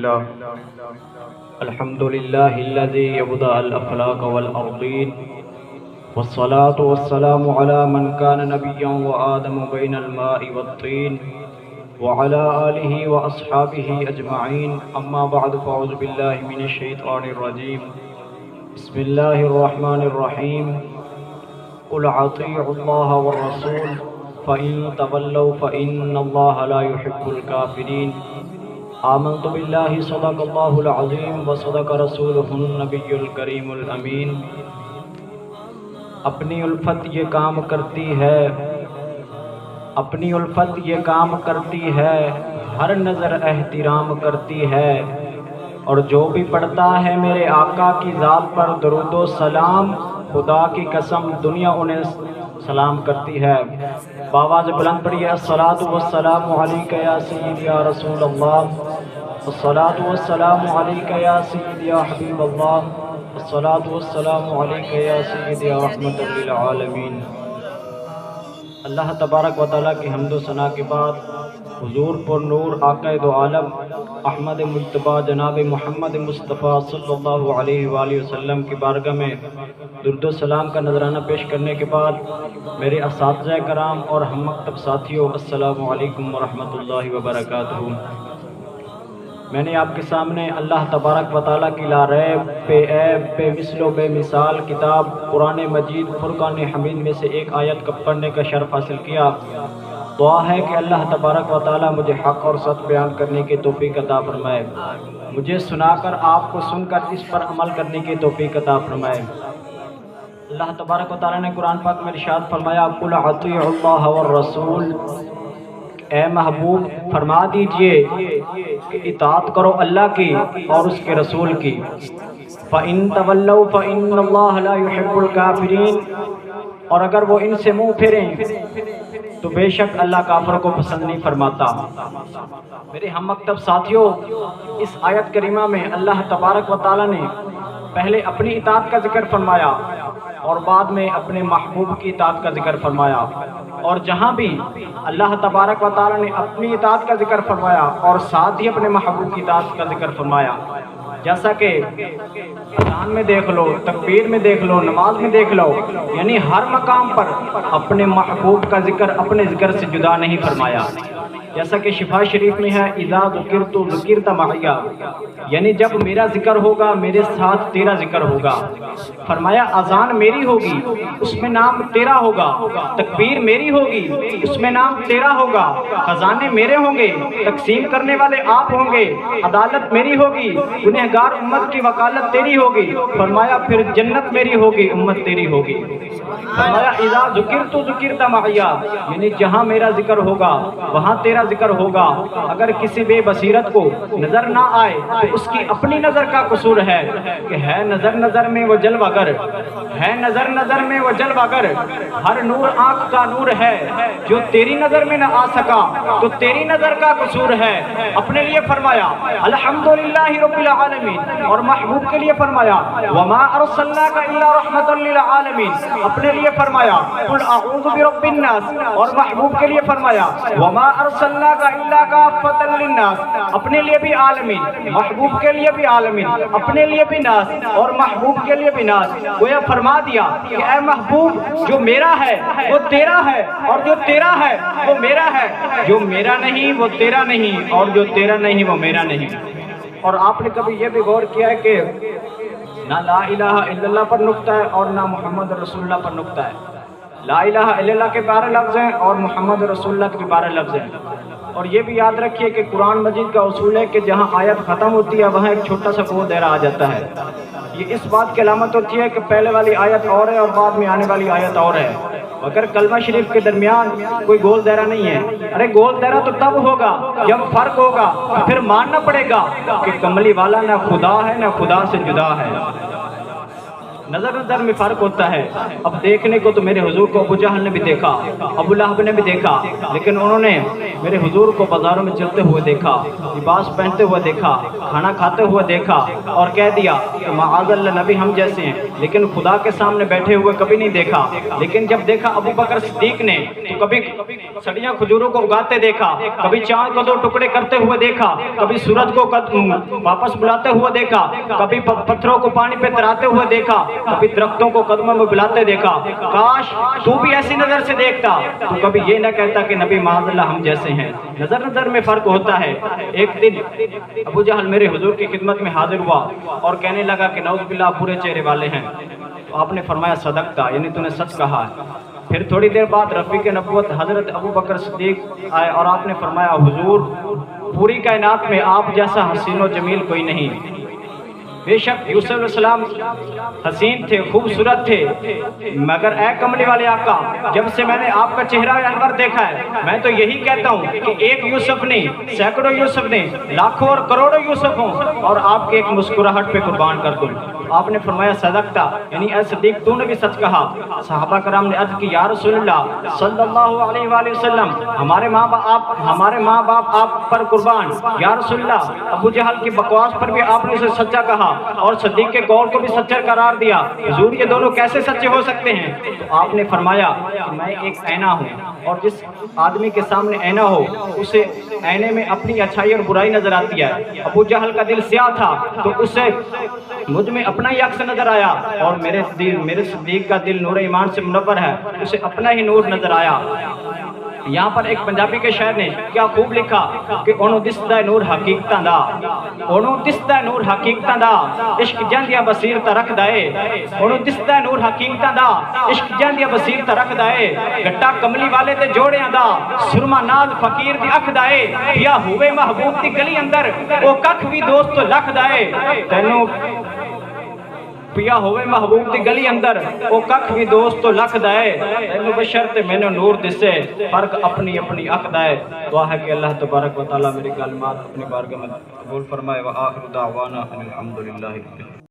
لله الحمد لله الذي يبدأ الأفلاك والأرضين والصلاة والسلام على من كان نبيا وآدم بين الماء والطين وعلى آله وأصحابه أجمعين أما بعد فأعوذ بالله من الشيطان الرجيم بسم الله الرحمن الرحيم قل أطيعوا الله والرسول فإن تولوا فإن الله لا يحب الكافرين آمنت بالله صدق الله العظيم وصدق رسوله النبي الكريم الأمين اپنی الفت یہ کام کرتی ہے، اپنی الفت یہ کام کرتی ہے، ہر نظر احترام کرتی ہے، اور جو بھی پڑھتا ہے میرے آقا کی ذات پر درود و سلام، خدا کی قسم دنیا انہیں سلام کرتی ہے۔ بآواز بلند پڑھیے الصلاۃ والسلام علیک یا سیدی یا رسول اللہ، الصلاۃ والسلام علیک یا سیدی یا حبیب اللہ، الصلاۃ والسلام علیک یا سیدی یا رحمت للعالمین۔ اللہ تبارک و تعالیٰ کی حمد و ثنا کے بعد حضور پر نور آقا دو عالم احمد مجتبیٰ جناب محمد مصطفیٰ صلی اللہ علیہ وآلہ وسلم کی بارگاہ میں درود و سلام کا نذرانہ پیش کرنے کے بعد میرے اساتذہ کرام اور ہم مکتب ساتھیوں، السلام علیکم ورحمۃ اللہ وبرکاتہ۔ میں نے آپ کے سامنے اللہ تبارک و تعالیٰ کی لا ریب، بے عیب، بے مثل و بے مثال کتاب قرآن مجید فرقان حمید میں سے ایک آیت کا پڑھنے کا شرف حاصل کیا۔ دعا ہے کہ اللہ تبارک و تعالیٰ مجھے حق اور سچ بیان کرنے کی توفیق عطا فرمائے، مجھے سنا کر آپ کو سن کر اس پر عمل کرنے کی توفیق عطا فرمائے۔ اللہ تبارک و تعالیٰ نے قرآن پاک میں ارشاد فرمایا قُلْ أَطِيعُوا اللَّهَ وَالرَّسُولَ، اے محبوب فرما دیجئے کہ اطاعت کرو اللہ کی اور اس کے رسول کی۔ فَإِن تَوَلَّوْا فَإِنَّ اللَّهَ لَا يُحِبُّ الْكَافِرِينَ، اور اگر وہ ان سے منہ پھیریں تو بے شک اللہ کافر کو پسند نہیں فرماتا۔ میرے ہم مکتب ساتھیوں، اس آیت کریمہ میں اللہ تبارک و تعالیٰ نے پہلے اپنی اطاعت کا ذکر فرمایا اور بعد میں اپنے محبوب کی اطاعت کا ذکر فرمایا، اور جہاں بھی اللہ تبارک و تعالیٰ نے اپنی اطاعت کا ذکر فرمایا اور ساتھ ہی اپنے محبوب کی اطاعت کا ذکر فرمایا، جیسا کہ اذان میں دیکھ لو، تکبیر میں دیکھ لو، نماز میں دیکھ لو، یعنی ہر مقام پر اپنے محبوب کا ذکر اپنے ذکر سے جدا نہیں فرمایا۔ جیسا کہ شفا شریف میں ہے اذا ذکرت ذکرت معی، یعنی جب میرا ذکر ہوگا میرے ساتھ تیرا ذکر ہوگا۔ فرمایا اذان میری ہوگی اس میں نام تیرا ہوگا، تکبیر میری ہوگی اس میں نام تیرا ہوگا، خزانے میرے ہوں گے، تقسیم کرنے والے آپ ہوں گے، عدالت میری ہوگی، گنہگار امت کی وکالت تیری ہوگی۔ فرمایا پھر جنت میری ہوگی، امت تیری ہوگی۔ فرمایا اذا ذکرت ذکرت معی، یعنی جہاں میرا ذکر ہوگا وہاں تیرا ذکر ہوگا۔ اگر کسی بے بصیرت کو نظر نہ آئے تو اس کی اپنی نظر کا قصور ہے کہ ہے نظر نظر میں وہ جلوہ گر، ہے نظر نظر میں وہ جلوہ گر، ہر نور آنکھ کا نور ہے، جو تیری نظر میں نہ آ سکا تو تیری نظر کا قصور ہے۔ اپنے لیے فرمایا الحمدللہ رب العالمین، اور محبوب کے لیے فرمایا وما ارسلناک الا رحمۃ للعالمین، اپنے لیے فرمایا قل اعوذ برب الناس، اور محبوب کے لیے فرمایا وما ارسلناک الا کافۃ للناس، اپنے لیے بھی عالمین، محبوب کے لیے بھی عالمین، اپنے لیے بھی ناس اور محبوب کے لیے بھی ناس۔ گویا فرما دیا کہ اے محبوب جو میرا ہے وہ تیرا ہے، اور جو تیرا ہے وہ میرا ہے، جو میرا نہیں وہ تیرا نہیں، اور جو تیرا نہیں وہ میرا نہیں۔ اور آپ نے کبھی یہ بھی غور کیا ہے کہ نہ لا الہ الا اللہ پر نقطہ ہے اور نہ محمد رسول اللہ پر نقطہ ہے؟ لا الہ الا اللہ کے 12 لفظ ہیں اور محمد رسول اللہ کے 12 لفظ ہیں۔ اور یہ بھی یاد رکھیے کہ قرآن مجید کا اصول ہے کہ جہاں آیت ختم ہوتی ہے وہاں ایک چھوٹا سا گول دائرہ آ جاتا ہے۔ یہ اس بات کی علامت ہوتی ہے کہ پہلے والی آیت اور ہے اور بعد میں آنے والی آیت اور ہے، اگر کلمہ شریف کے درمیان کوئی گول دائرہ نہیں ہے۔ ارے گول دائرہ تو تب ہوگا جب فرق ہوگا، پھر ماننا پڑے گا کہ کملی والا نہ خدا ہے نہ خدا سے جدا ہے۔ نظر نظر میں فرق ہوتا ہے. اب دیکھنے کو تو میرے حضور کو ابو جہل نے بھی دیکھا, ابو لہب نے بھی دیکھا, لیکن انہوں نے میرے حضور کو بازاروں میں چلتے ہوئے دیکھا, لباس پہنتے ہوئے دیکھا, کھانا کھاتے ہوئے دیکھا, اور کہہ دیا کہ معاذ اللہ نبی ہم جیسے ہیں, لیکن خدا کے سامنے بیٹھے ہوئے کبھی نہیں دیکھا. لیکن جب دیکھا ابو بکر صدیق نے تو کبھی سڑیاں کھجوروں کو اگاتے دیکھا, کبھی چاند کو 2 ٹکڑے کرتے ہوئے دیکھا, کبھی سورج کو واپس بلاتے ہوئے دیکھا, کبھی پتھروں کو پانی پہ تراتے ہوئے دیکھا, کبھی درختوں کو قدموں میں بلاتے دیکھا. کاش تو بھی ایسی نظر سے دیکھتا تو کبھی یہ نہ کہتا کہ نبی معاذ اللہ ہم جیسے ہیں. نظر نظر میں فرق ہوتا ہے. ایک دن ابو جہل میرے حضور کی خدمت میں حاضر ہوا اور کہنے لگا کہ نعوذ باللہ برے چہرے والے ہیں. تو آپ نے فرمایا صدقتا, یعنی تو نے سچ کہا ہے. پھر تھوڑی دیر بعد رفیق نبوت حضرت ابو بکر صدیق آئے اور آپ نے فرمایا حضور پوری کائنات میں آپ جیسا حسین و جمیل کوئی نہیں. بے شک یوسف علیہ السلام حسین تھے, خوبصورت تھے, مگر اے کملی والے آقا جب سے میں نے آپ کا چہرہ انور دیکھا ہے میں تو یہی کہتا ہوں کہ ایک یوسف نہیں, سینکڑوں یوسف نہیں, لاکھوں اور کروڑوں یوسف ہوں اور آپ کے ایک مسکراہٹ پہ قربان کر دوں. آپ نے فرمایا صدقتا, یعنی اے صدیق تو نے بھی سچ کہا. صحابہ کرام نے عرض کی یا رسول اللہ صلی اللہ علیہ وآلہ وسلم ہمارے ماں باپ آپ پر قربان. یا رسول اللہ ابو جہل کی بکواس پر بھی آپ نے اسے سچا کہا اور صدیق کے قول کو بھی سچا قرار دیا. حضور یہ دونوں کیسے سچے ہو سکتے ہیں؟ تو آپ نے فرمایا کہ میں ایک آئینہ ہوں اور جس آدمی کے سامنے آئینہ ہو اسے آئینے میں اپنی اچھائی اور برائی نظر آتی ہے. ابو جہل کا دل سیاہ تھا تو اسے مجھ میں اپنا ہی عکس نظر آیا, اور میرے صدیق کا دل نور ایمان سے منور ہے, اسے اپنا ہی نور نظر آیا. یہاں پر ایک پنجابی کے شاعر نے کیا خوب لکھا کہ اونوں دسدا نور حقیقتاں دا, اونوں دسدا نور حقیقتاں دا, عشق جاندیاں بصیرت رکھدا اے. اونوں دسدا نور حقیقتاں دا, عشق جاندیاں بصیرت رکھدا اے. گٹا کملی والے تے جوڑیاں دا, سرما ناز فقیر دی اکھ دا اے. یا ہوے محبوب دی گلی اندر او ککھ وی دوست لکھدا اے. تینوں پیا ہوئے محبوب دی گلی اندر او ککھ بھی دوست تو لکھ دائے. تینوں بشرط میں نے نور دسے فرق اپنی اپنی اکھ دائے. دعا ہے کہ اللہ تبارک و تعالی میری کلمات اپنی بارگاہ میں قبول فرمائے. وآخر دعوانا الحمدللہ.